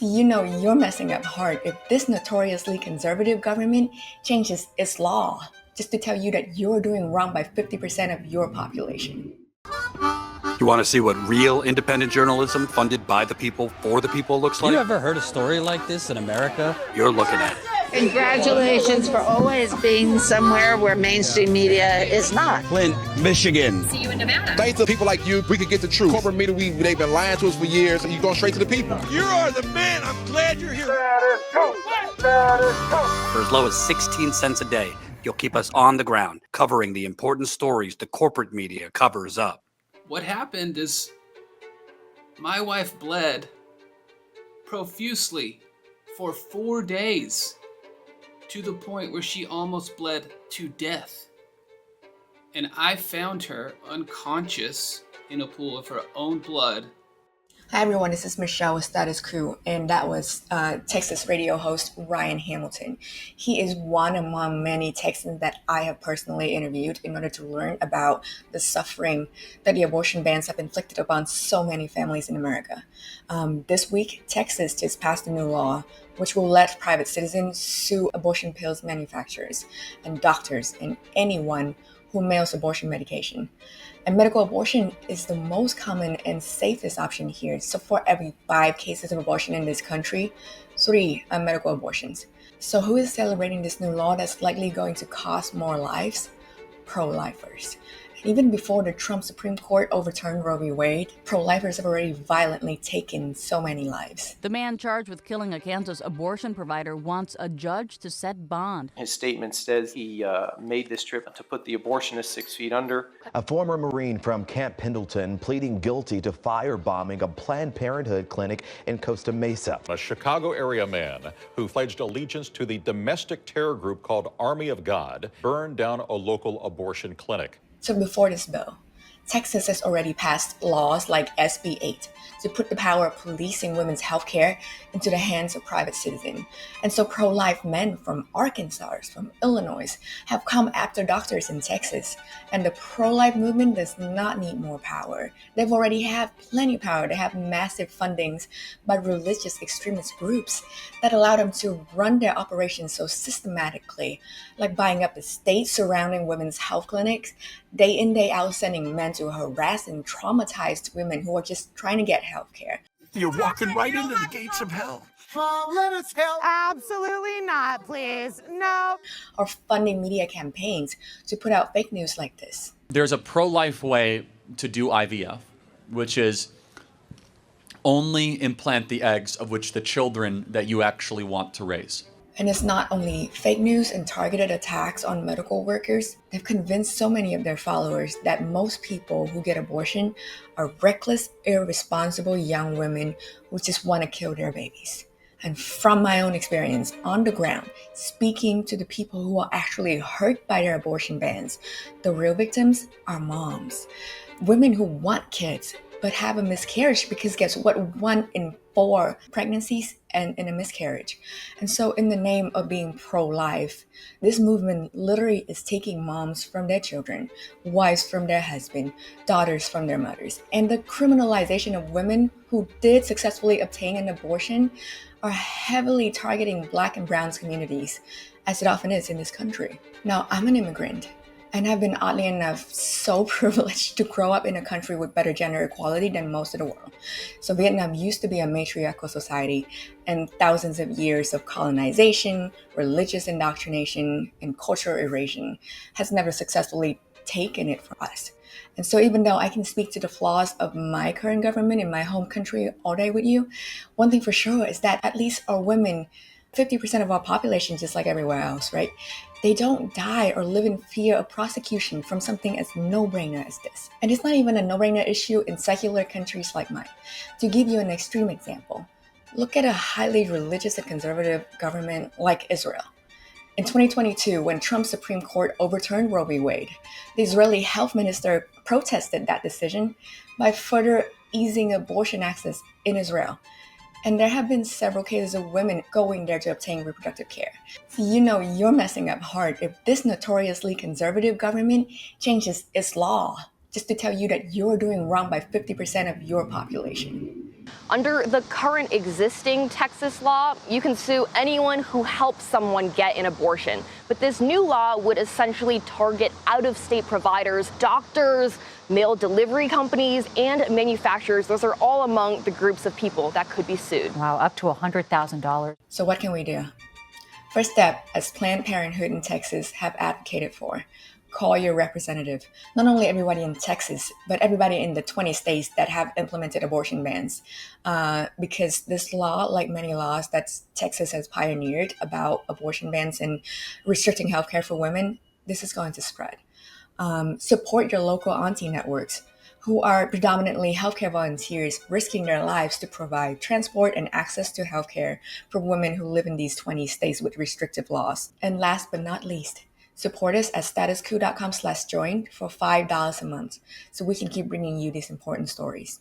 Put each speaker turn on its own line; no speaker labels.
You know you're messing up hard if this notoriously conservative government changes its law just to tell you that you're doing wrong by 50% of your population.
You want to see what real independent journalism funded by the people for the people looks like?
You ever heard a story like this in America?
You're looking at it.
Congratulations for always being somewhere where mainstream media is not.
Flint, Michigan.
See you in Nevada.
Thanks to people like you, we could get the truth. Corporate media, they've been lying to us for years, and you're going straight to the people.
You are the man. I'm glad you're here.
For as low as 16 cents a day, you'll keep us on the ground, covering the important stories the corporate media covers up.
What happened is my wife bled profusely for 4 days to the point where she almost bled to death. And I found her unconscious in a pool of her own blood.
Hi everyone, this is Michelle with Status Coup, and that was Texas radio host Ryan Hamilton. He is one among many Texans that I have personally interviewed in order to learn about the suffering that the abortion bans have inflicted upon so many families in America. This week, Texas just passed a new law which will let private citizens sue abortion pills manufacturers and doctors and anyone who mails abortion medication. And medical abortion is the most common and safest option here. So for every 5 cases of abortion in this country, 3 are medical abortions. So who is celebrating this new law that's likely going to cost more lives? Pro-lifers. Even before the Trump Supreme Court overturned Roe v. Wade, pro-lifers have already violently taken so many lives.
The man charged with killing a Kansas abortion provider wants a judge to set bond.
His statement says he made this trip to put the abortionist 6 feet under.
A former Marine from Camp Pendleton pleading guilty to firebombing a Planned Parenthood clinic in Costa Mesa.
A Chicago area man who pledged allegiance to the domestic terror group called Army of God burned down a local abortion clinic.
So before this bill, Texas has already passed laws like SB 8 to put the power of policing women's health care into the hands of private citizens. And so pro-life men from Arkansas, from Illinois, have come after doctors in Texas. And the pro-life movement does not need more power. They've already have plenty of power. They have massive fundings by religious extremist groups that allow them to run their operations so systematically, like buying up the states surrounding women's health clinics, day in, day out, sending men to harass and traumatize women who are just trying to get health care.
You're walking right into the gates of hell.
Let us help. Absolutely not, please. No.
Or funding media campaigns to put out fake news like this.
There's a pro-life way to do IVF, which is only implant the eggs of which the children that you actually want to raise.
And it's not only fake news and targeted attacks on medical workers. They've convinced so many of their followers that most people who get abortion are reckless, irresponsible young women who just want to kill their babies. And from my own experience on the ground, speaking to the people who are actually hurt by their abortion bans, the real victims are moms. Women who want kids but have a miscarriage because guess what? 1 in 4 pregnancies end in a miscarriage. And so in the name of being pro-life, this movement literally is taking moms from their children, wives from their husband, daughters from their mothers. And the criminalization of women who did successfully obtain an abortion are heavily targeting Black and Brown communities, as it often is in this country. Now, I'm an immigrant. And I've been, oddly enough, so privileged to grow up in a country with better gender equality than most of the world. So Vietnam used to be a matriarchal society, and thousands of years of colonization, religious indoctrination, and cultural erasure has never successfully taken it from us. And so even though I can speak to the flaws of my current government in my home country all day with you, one thing for sure is that at least our women, 50% of our population, just like everywhere else, right? They don't die or live in fear of prosecution from something as no-brainer as this. And it's not even a no-brainer issue in secular countries like mine. To give you an extreme example, look at a highly religious and conservative government like Israel. In 2022, when Trump's Supreme Court overturned Roe v. Wade, the Israeli health minister protested that decision by further easing abortion access in Israel. And there have been several cases of women going there to obtain reproductive care. So you know you're messing up hard if this notoriously conservative government changes its law just to tell you that you're doing wrong by 50% of your population.
Under the current existing Texas law, you can sue anyone who helps someone get an abortion. But this new law would essentially target out-of-state providers, doctors, mail delivery companies, and manufacturers. Those are all among the groups of people that could be sued.
Wow, up to $100,000.
So what can we do? First step, as Planned Parenthood in Texas have advocated for, call your representative. Not only everybody in Texas, but everybody in the 20 states that have implemented abortion bans. Because this law, like many laws that Texas has pioneered about abortion bans and restricting healthcare for women, this is going to spread. Support your local auntie networks, who are predominantly healthcare volunteers risking their lives to provide transport and access to healthcare for women who live in these 20 states with restrictive laws. And last but not least, support us at statuscoup.com/join for $5 a month so we can keep bringing you these important stories.